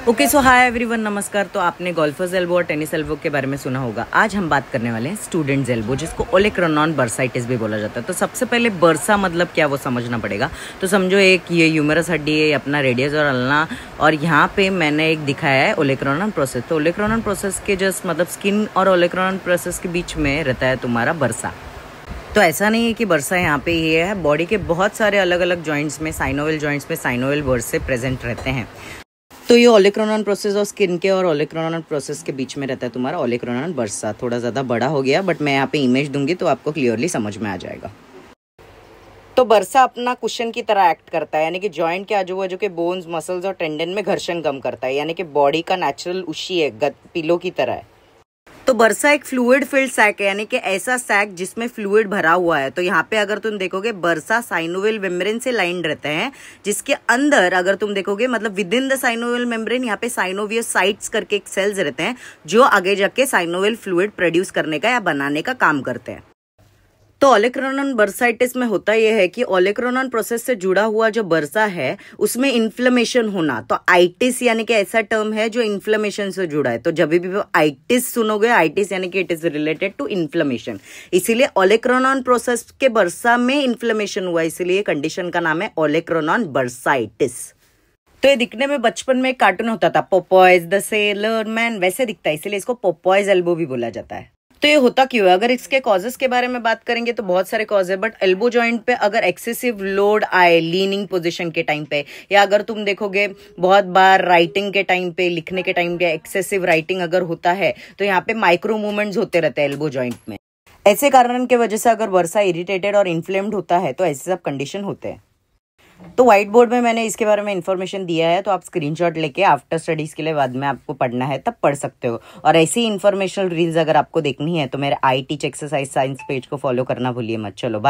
Okay so hi everyone, नमस्कार। तो आपने गोल्फर्स एल्बो और टेनिस एल्बो के बारे में सुना होगा। आज हम बात करने वाले हैं स्टूडेंट्स एल्बो, जिसको ओलेक्रोनॉन बर्साइटिस भी बोला जाता है। तो सबसे पहले बर्सा मतलब क्या वो समझना पड़ेगा। तो समझो एक ये ह्यूमरस हड्डी है अपना, रेडियस और अल्ना, और यहाँ पे मैंने एक दिखाया है ओलेक्रोनॉन प्रोसेस। तो ओलेक्रोनॉन प्रोसेस के जस्ट मतलब स्किन और ओलेक्रोनॉन प्रोसेस के बीच में रहता है तुम्हारा बर्सा। तो ऐसा नहीं है कि बर्सा यहाँ पे ये है, बॉडी के बहुत सारे अलग अलग जॉइंट्स में, साइनोवियल जॉइंट्स में साइनोवियल बर्से प्रेजेंट रहते हैं। तो ये ओलेक्रोनॉन प्रोसेस और स्किन के और ओलेक्रोनॉन प्रोसेस के बीच में रहता है तुम्हारा ओलेक्रोनॉन बर्सा। थोड़ा ज़्यादा बड़ा हो गया, बट मैं यहाँ पे इमेज दूंगी तो आपको क्लियरली समझ में आ जाएगा। तो बर्सा अपना कुशन की तरह एक्ट करता है, यानी कि जॉइंट के आजू बाजू के बोन्स, मसल्स और टेंडन में घर्षण कम करता है, यानी कि बॉडी का नेचुरल उशी है, पिलो की तरह है। तो बर्सा एक फ्लूइड फिल्ड सैक है, यानी कि ऐसा सैक जिसमें फ्लूइड भरा हुआ है। तो यहाँ पे अगर तुम देखोगे बर्सा साइनोवियल मेम्ब्रेन से लाइंड रहते हैं, जिसके अंदर अगर तुम देखोगे मतलब with in the synovial membrane यहाँ पे साइनोवियोसाइट्स करके एक सेल्स रहते हैं, जो आगे जाके साइनोवियल फ्लूइड प्रोड्यूस करने का या बनाने का काम करते हैं। तो ओलेक्रोनॉन बर्साइटिस में होता यह है कि ओलेक्रोनॉन प्रोसेस से जुड़ा हुआ जो बर्सा है उसमें इन्फ्लेमेशन होना। तो आइटिस यानी कि ऐसा टर्म है जो इन्फ्लेमेशन से जुड़ा है। तो जब भी आइटिस सुनोगे, आइटिस यानी कि it is related to inflammation, इसीलिए ओलेक्रोनॉन प्रोसेस के बर्सा में इन्फ्लेमेशन हुआ, इसीलिए कंडीशन का नाम है ओलेक्रोनॉन बर्साइटिस। तो ये दिखने में बचपन में एक कार्टून होता था, पोपॉयज द सेलर मैन, वैसे दिखता है, इसीलिए इसको पोपॉयज एल्बो भी बोला जाता है। तो ये होता क्यों है? अगर इसके कॉजेस के बारे में बात करेंगे तो बहुत सारे कॉज है, बट एल्बो जॉइंट पे अगर एक्सेसिव लोड आए लीनिंग पोजीशन के टाइम पे, या अगर तुम देखोगे बहुत बार राइटिंग के टाइम पे, लिखने के टाइम पे एक्सेसिव राइटिंग अगर होता है, तो यहाँ पे माइक्रो मूवमेंट्स होते रहते हैं एल्बो जॉइंट में। ऐसे कारण की वजह से अगर बर्सा इरिटेटेड और इन्फ्लेम्ड होता है तो ऐसे सब कंडीशन होते हैं। तो व्हाइट बोर्ड में मैंने इसके बारे में इन्फॉर्मेशन दिया है, तो आप स्क्रीनशॉट लेके आफ्टर स्टडीज के लिए बाद में आपको पढ़ना है तब पढ़ सकते हो। और ऐसी इन्फॉर्मेशनल रील्स अगर आपको देखनी है तो मेरे I teach exercise science page को फॉलो करना भूलिए मत। चलो बाय।